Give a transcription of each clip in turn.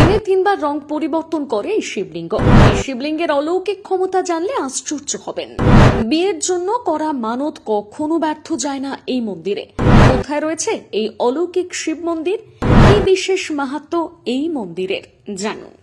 দিনে তিনবার রং পরিবর্তন করে এই শিবলিঙ্গ। এই শিবলিঙ্গের অলৌকিক ক্ষমতা জানলে আশ্চর্য হবেন। বিয়ের জন্য করা মানত কখনো ব্যর্থ যায় না এই মন্দিরে। কোথায় রয়েছে এই অলৌকিক শিব মন্দির, কি বিশেষ মাহাত্ম্য এই মন্দিরের, জানুন।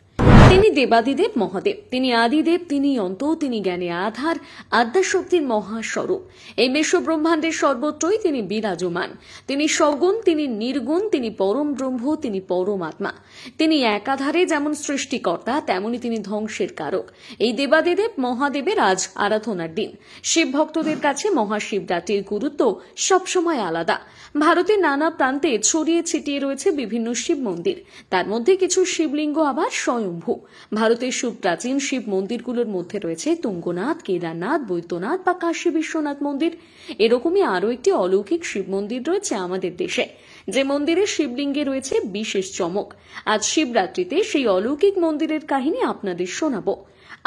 তিনি দেবাদিদেব মহাদেব, তিনি আদিদেব, তিনি অন্ত, তিনি জ্ঞানে আধার, আদ্যাশক্তির মহাস্বরূপ। এই বিশ্ব ব্রহ্মাণ্ডের সর্বত্রই তিনি বিরাজমান। তিনি সগুণ, তিনি নির্গুণ, তিনি পরম ব্রহ্ম, তিনি পরমাত্মা। তিনি একাধারে যেমন সৃষ্টিকর্তা, তেমনি তিনি ধ্বংসের কারক। এই দেবাদিদেব মহাদেবের আজ আরাধনার দিন। শিব ভক্তদের কাছে মহাশিবরাত্রির গুরুত্ব সবসময় আলাদা। ভারতের নানা প্রান্তে ছড়িয়ে ছিটিয়ে রয়েছে বিভিন্ন শিব মন্দির। তার মধ্যে কিছু শিবলিঙ্গ আবার স্বয়ম্ভু। ভারতের সুপ্রাচীন শিব মন্দিরগুলোর মধ্যে রয়েছে তুঙ্গনাথ, কেদারনাথ, বৈদ্যনাথ বা কাশী বিশ্বনাথ মন্দির। এরকমই আরও একটি অলৌকিক শিব মন্দির রয়েছে আমাদের দেশে, যে মন্দিরের শিবলিঙ্গে রয়েছে বিশেষ চমক। আজ শিবরাত্রিতে সেই অলৌকিক মন্দিরের কাহিনী আপনাদের শোনাবো।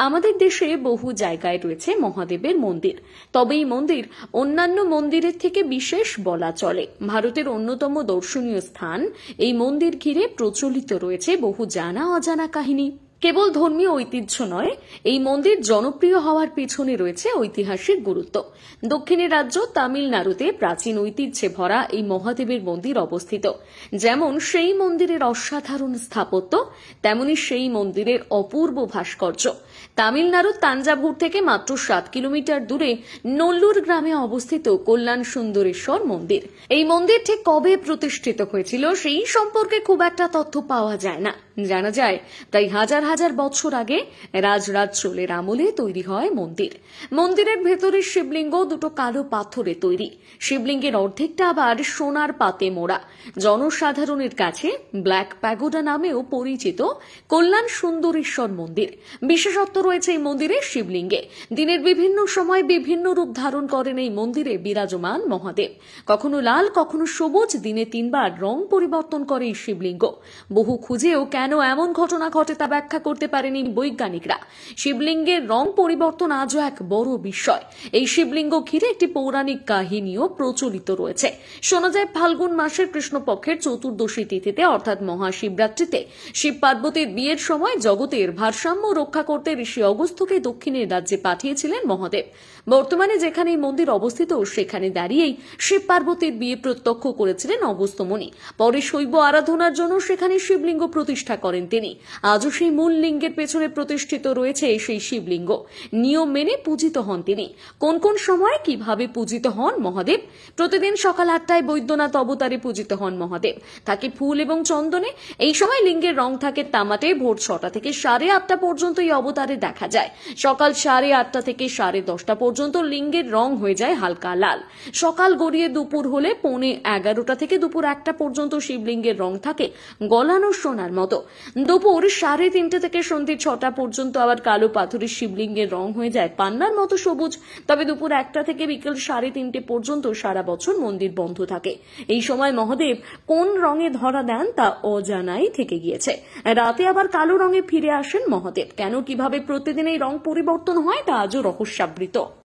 আমাদের দেশে বহু জায়গায় রয়েছে মহাদেবের মন্দির, তবে এই মন্দির অন্যান্য মন্দিরের থেকে বিশেষ বলা চলে। ভারতের অন্যতম দর্শনীয় স্থান এই মন্দির ঘিরে প্রচলিত রয়েছে বহু জানা অজানা কাহিনী। কেবল ধর্মীয় ঐতিহ্য নয়, এই মন্দির জনপ্রিয় হওয়ার পেছনে রয়েছে ঐতিহাসিক গুরুত্ব। দক্ষিণের রাজ্য তামিলনাড়ুতে প্রাচীন ঐতিহ্যে ভরা এই মহাদেবের মন্দির অবস্থিত। যেমন সেই মন্দিরের অসাধারণ স্থাপত্য, তেমনি সেই মন্দিরের অপূর্ব ভাস্কর্য। তামিলনাড়ুর তাঞ্জাভুর থেকে মাত্র 7 কিলোমিটার দূরে নল্লুর গ্রামে অবস্থিত কল্যাণ সুন্দরেশ্বর মন্দির। এই মন্দির ঠিক কবে প্রতিষ্ঠিত হয়েছিল সেই সম্পর্কে খুব একটা তথ্য পাওয়া যায় না। জানা যায় তাই হাজার হাজার বছর আগে রাজরাজ চোলের আমলে তৈরি হয় মন্দির। মন্দিরের ভেতরের শিবলিঙ্গ দুটো কালো পাথরে তৈরি। শিবলিঙ্গের অর্ধেকটা আবার সোনার পাতে মোড়া। জনসাধারণের কাছে ব্ল্যাক প্যাগোডা নামেও পরিচিত কল্যাণ সুন্দরেশ্বর মন্দির। বিশেষত্ব রয়েছে এই মন্দিরের শিবলিঙ্গে। দিনের বিভিন্ন সময় বিভিন্ন রূপ ধারণ করেন এই মন্দিরে বিরাজমান মহাদেব। কখনো লাল, কখনো সবুজ, দিনে 3 বার রং পরিবর্তন করে এই শিবলিঙ্গ। বহু খুঁজেও কেন এমন ঘটনা ঘটে তা ব্যাখ্যা করতে পারেনি বৈজ্ঞানিকরা। শিবলিঙ্গের রং পরিবর্তন আজও এক বড় বিষয়। এই শিবলিঙ্গ ঘিরে একটি পৌরাণিক কাহিনীও প্রচলিত রয়েছে। শোনা যায় ফাল্গুন মাসের কৃষ্ণপক্ষের চতুর্দশী তিথিতে অর্থাৎ মহাশিবরাত্রিতে শিব পার্বতীর বিয়ের সময় জগতের ভারসাম্য রক্ষা করতে ঋষি অগস্ত্যকে দক্ষিণের রাজ্যে পাঠিয়েছিলেন মহাদেব। বর্তমানে যেখানে এই মন্দির অবস্থিত সেখানে দাঁড়িয়েই শিব পার্বতীর বিয়ে প্রত্যক্ষ করেছিলেন অগস্ত্য মুনি। পরে শৈব আরাধনার জন্য সেখানে শিবলিঙ্গ প্রতিষ্ঠা করেন তিনি। আজও সেই মূল লিঙ্গের পেছনে প্রতিষ্ঠিত রয়েছে সেই শিবলিঙ্গ। নিয়ম মেনে পূজিত হন তিনি। কোন কোন সময় কিভাবে পূজিত হন মহাদেব? প্রতিদিন সকাল 8টায় বৈদ্যনাথ অবতারে পূজিত হন মহাদেব। থাকে ফুল এবং চন্দনে। এই সময় লিঙ্গের রং থাকে তামাটে। ভোর 6টা থেকে 8:30 পর্যন্ত এই অবতারে দেখা যায়। সকাল 8:30 থেকে 10:30 পর্যন্ত লিঙ্গের রং হয়ে যায় হালকা লাল। সকাল গড়িয়ে দুপুর হলে 11:15 থেকে দুপুর 1টা পর্যন্ত শিবলিঙ্গের রং থাকে গলানো সোনার মতো। দুপুর 3:30 থেকে সন্ধ্যে 6টা পর্যন্ত আবার কালো পাথরের শিবলিঙ্গের রং হয়ে যায় পান্নার মতো সবুজ। তবে দুপুর 1টা থেকে বিকেল 3:30 পর্যন্ত সারা বছর মন্দির বন্ধ থাকে। এই সময় মহাদেব কোন রঙে ধরা দেন তা অজানাই থেকে গিয়েছে। রাতে আবার কালো রঙে ফিরে আসেন মহাদেব। কেন, কিভাবে প্রতিদিন এই রং পরিবর্তন হয় তা আজও রহস্যাবৃত।